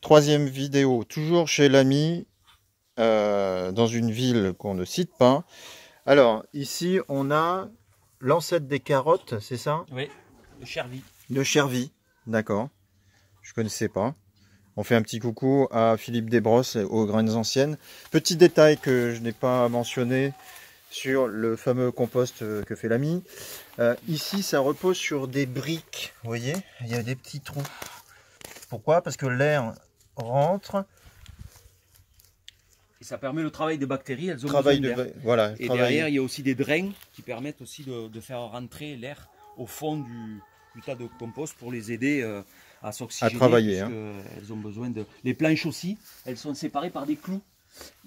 Troisième vidéo, toujours chez l'ami, dans une ville qu'on ne cite pas. Alors, ici, on a l'ancêtre des carottes, c'est ça? Oui, de Chervy. De Chervy, d'accord. Je connaissais pas. On fait un petit coucou à Philippe Desbrosses aux graines anciennes. Petit détail que je n'ai pas mentionné sur le fameux compost que fait l'ami. Ici, ça repose sur des briques. Vous voyez, il y a des petits trous. Pourquoi? Parce que l'air rentre. Et ça permet le travail des bactéries, elles ont Travail besoin d'air. voilà, Et travail. derrière, il y a aussi des drains qui permettent aussi de faire rentrer l'air au fond du tas de compost pour les aider à s'oxygéner. À travailler. Hein. Elles ont besoin de... Les planches aussi, elles sont séparées par des clous.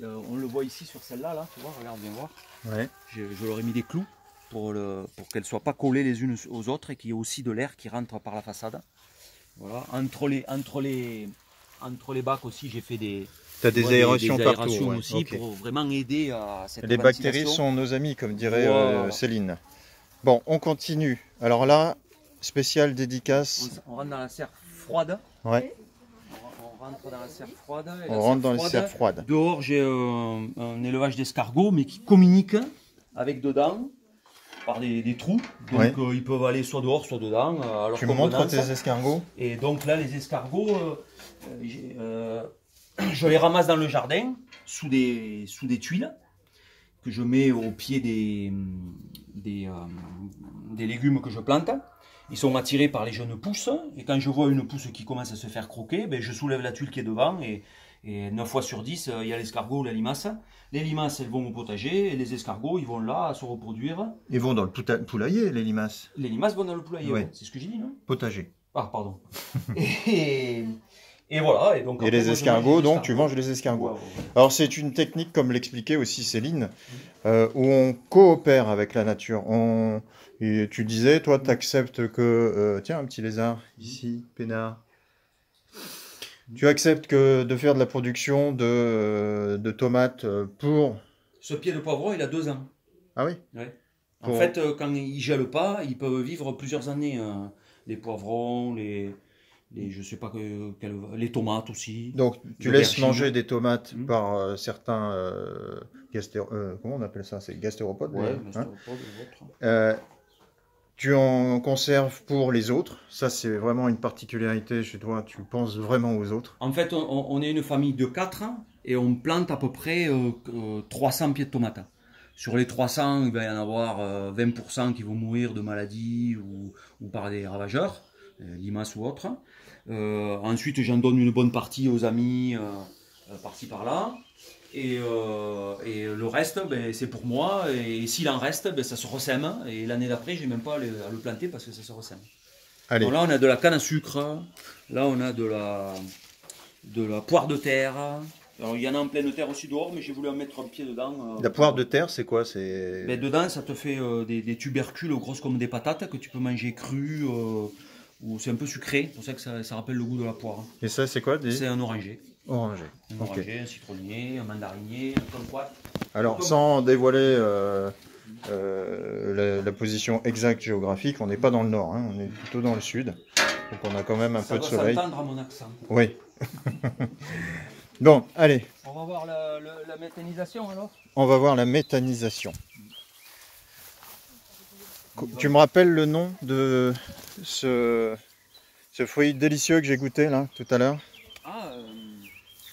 On le voit ici sur celle-là, là, tu vois, regarde, viens voir. Ouais. Je leur ai mis des clous pour qu'elles ne soient pas collées les unes aux autres et qu'il y ait aussi de l'air qui rentre par la façade. Voilà. Entre les bacs aussi, j'ai fait des... Tu as des aérations partout. Ouais. Aussi pour vraiment aider à cette Les bactéries sont nos amis, comme dirait voilà. Céline. Bon, on continue. Alors là, spécial dédicace. On rentre dans la serre froide. Ouais. On rentre dans la serre froide. On rentre dans la serre froide. Dehors, j'ai un élevage d'escargots, mais qui communiquent avec dedans par des trous. Donc ouais. Ils peuvent aller soit dehors, soit dedans. Tu me montres tes escargots? Et donc là, les escargots, je les ramasse dans le jardin, sous des tuiles, que je mets au pied des légumes que je plante. Ils sont attirés par les jeunes pousses, et quand je vois une pousse qui commence à se faire croquer, ben je soulève la tuile qui est devant, et 9 fois sur 10, il y a l'escargot ou la limace. Les limaces, elles vont au potager, et les escargots, ils vont là à se reproduire. Ils vont dans le poulailler, les limaces? Les limaces vont dans le poulailler, ouais. C'est ce que j'ai dit, non? Potager. Ah, pardon. Et voilà. Et, donc, et les escargots, donc tu manges les escargots. Ouais. Alors c'est une technique, comme l'expliquait aussi Céline, où on coopère avec la nature. Et tu disais, toi, tu acceptes que... tiens, un petit lézard, ici, peinard. Tu acceptes que de faire de la production de tomates pour... Ce pied de poivron, il a 2 ans. Ah oui? Ouais. En fait, quand ils ne gèlent pas, ils peuvent vivre plusieurs années. Les poivrons, je sais pas les tomates aussi. Donc tu laisses manger des tomates par certains comment on appelle ça? C'est gastéropodes. Ouais, gastéropodes, tu en conserves pour les autres. Ça c'est vraiment une particularité chez toi. Tu penses vraiment aux autres. En fait, on est une famille de 4 et on plante à peu près 300 pieds de tomates. Sur les 300, il va y en avoir 20% qui vont mourir de maladies ou par des ravageurs, limaces ou autres. Ensuite, j'en donne une bonne partie aux amis, par-ci par-là. Et le reste, ben, c'est pour moi. Et s'il en reste, ben, ça se ressème. Et l'année d'après, je n'ai même pas à le planter parce que ça se ressème. Allez. Donc là, on a de la canne à sucre. Là, on a de la poire de terre. Alors, il y en a en pleine terre aussi dehors, mais j'ai voulu en mettre un pied dedans. La poire de terre, c'est quoi? Ben, dedans, ça te fait des tubercules grosses comme des patates que tu peux manger crues. Ou c'est un peu sucré, c'est pour ça que ça rappelle le goût de la poire. Et ça, c'est quoi? C'est un oranger. Oranger. Un oranger, un citronnier, un mandarinier, un kumquat. Alors, sans dévoiler la position exacte géographique, on n'est pas dans le nord, hein, on est plutôt dans le sud. Donc on a quand même un peu de soleil. Ça va s'entendre à mon accent. Oui. Bon, allez. On va voir la méthanisation alors. On va voir la méthanisation. Tu me rappelles le nom de ce fruit délicieux que j'ai goûté là tout à l'heure?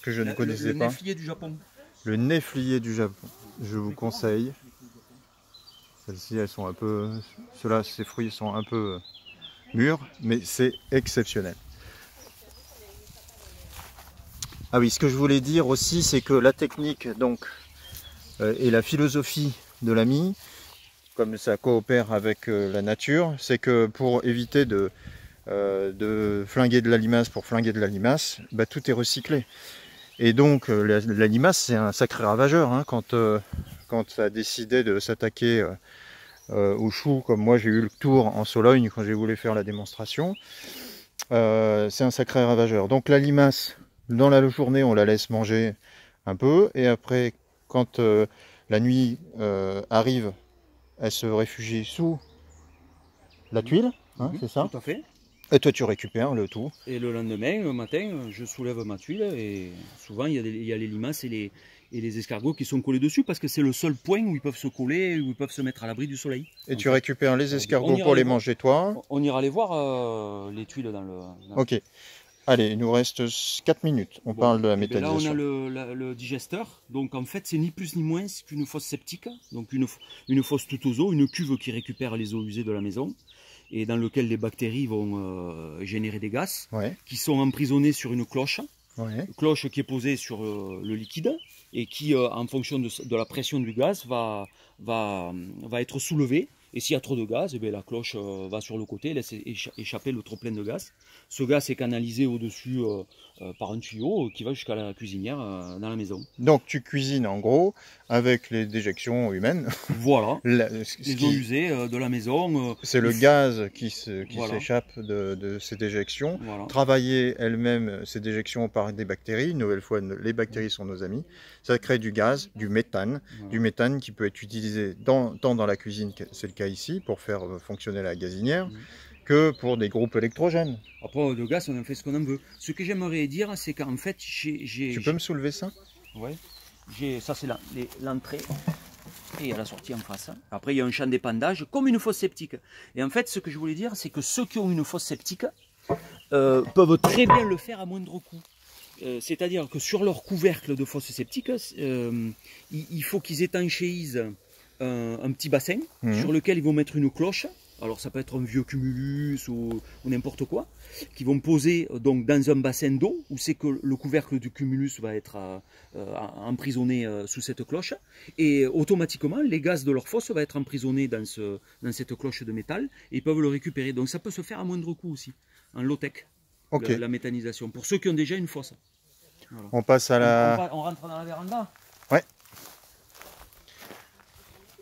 Que je ne connaissais pas. Le néflier du Japon. Le néflier du Japon. Je vous conseille. Celles-ci, elles sont un peu... ces fruits sont un peu mûrs, mais c'est exceptionnel. Ah oui, ce que je voulais dire aussi, c'est que la technique donc et la philosophie de l'ami, comme ça coopère avec la nature, c'est que pour éviter de flinguer de la limace pour flinguer de la limace, bah, tout est recyclé. Et donc la limace, c'est un sacré ravageur, hein, quand ça a décidé de s'attaquer aux choux, comme moi j'ai eu le tour en Sologne quand j'ai voulu faire la démonstration. C'est un sacré ravageur. Donc la limace, dans la journée, on la laisse manger un peu, et après, quand la nuit arrive, elle se réfugie sous la tuile, hein, c'est ça? Tout à fait. Et toi, tu récupères le tout. Et le lendemain, le matin, je soulève ma tuile et souvent il y a les limaces et les escargots qui sont collés dessus parce que c'est le seul point où ils peuvent se coller, où ils peuvent se mettre à l'abri du soleil. Et tu récupères les escargots pour les manger toi. On ira aller voir les tuiles dans le... Ok. Allez, il nous reste 4 minutes. On parle de la méthanisation. Là, on a le digesteur. Donc, en fait, c'est ni plus ni moins qu'une fosse septique. Donc, une fosse tout aux eaux, une cuve qui récupère les eaux usées de la maison et dans lequel les bactéries vont générer des gaz qui sont emprisonnés sur une cloche. Cloche qui est posée sur le liquide et qui, en fonction de la pression du gaz, va être soulevée. Et s'il y a trop de gaz, eh bien, la cloche va sur le côté, laisse échapper le trop plein de gaz. Ce gaz est canalisé au-dessus par un tuyau qui va jusqu'à la cuisinière dans la maison. Donc tu cuisines en gros avec les déjections humaines. Voilà, les eaux usées de la maison. C'est le gaz qui s'échappe de ces déjections. Voilà. Travailler elle-même ces déjections par des bactéries. Une nouvelle fois, les bactéries sont nos amis. Ça crée du gaz, du méthane. Du méthane qui peut être utilisé tant dans la cuisine, c'est le cas ici, pour faire fonctionner la gazinière, que pour des groupes électrogènes. Après, le gaz, on en fait ce qu'on en veut. Ce que j'aimerais dire, c'est qu'en fait, Tu peux me soulever ça? Ouais. Ça, c'est l'entrée. Et à la sortie en face. Après, il y a un champ d'épandage, comme une fosse septique. Et en fait, ce que je voulais dire, c'est que ceux qui ont une fosse septique peuvent très bien le faire à moindre coût. C'est-à-dire que sur leur couvercle de fosse septique, il faut qu'ils étanchéisent un petit bassin sur lequel ils vont mettre une cloche. Alors ça peut être un vieux cumulus ou n'importe quoi, qui vont poser donc dans un bassin d'eau où c'est que le couvercle du cumulus va être emprisonné sous cette cloche et automatiquement les gaz de leur fosse vont être emprisonnés dans cette cloche de métal et ils peuvent le récupérer. Donc ça peut se faire à moindre coût aussi, en low-tech, la méthanisation, pour ceux qui ont déjà une fosse. Voilà. On passe à la... On rentre dans la véranda. Ouais.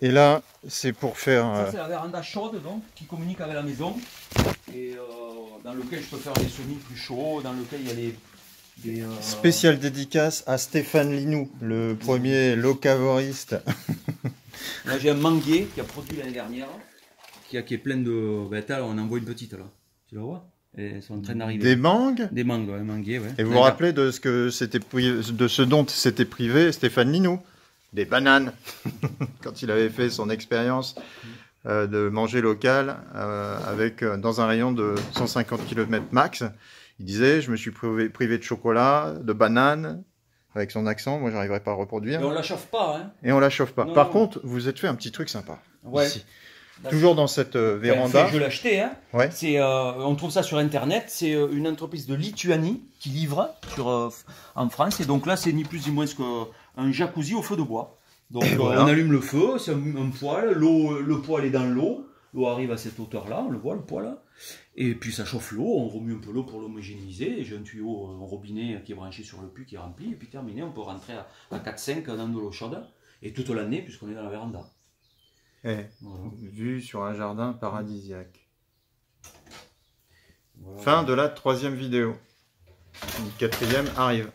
Et là, c'est pour faire... Ça, c'est la véranda chaude, donc, qui communique avec la maison. Et dans lequel je peux faire des semis plus chauds, dans lequel il y a des spéciale dédicace à Stéphane Linou, le premier locavoriste. Là, j'ai un manguier qui a produit l'année dernière, qui est plein de... Ben, on en voit une petite, là. Tu la vois? Et elles sont en train d'arriver. Des mangues? Des mangues, ouais, un manguier, ouais. Et vous vous rappelez de ce dont s'était privé Stéphane Linou? Des bananes, quand il avait fait son expérience de manger local dans un rayon de 150 km max. Il disait, je me suis privé de chocolat, de bananes, avec son accent, moi j'arriverai pas à reproduire. Et on la chauffe pas, hein. Et on la chauffe pas. Par contre, vous êtes fait un petit truc sympa. Ouais. Ici. Toujours dans cette véranda. Je l'ai acheté, hein. Ouais. On trouve ça sur internet, c'est une entreprise de Lituanie qui livre en France, et donc là c'est ni plus ni moins qu'un jacuzzi au feu de bois. Donc voilà. On allume le feu, c'est un poêle, le poêle est dans l'eau arrive à cette hauteur là, on le voit le poêle là, et puis ça chauffe l'eau, on remue un peu l'eau pour l'homogénéiser, j'ai un tuyau, un robinet qui est branché sur le puits qui est rempli, et puis terminé, on peut rentrer à 4-5 dans de l'eau chaude, et toute l'année puisqu'on est dans la véranda. Voilà. Vue sur un jardin paradisiaque. Voilà. Fin de la 3e vidéo. Une 4e arrive.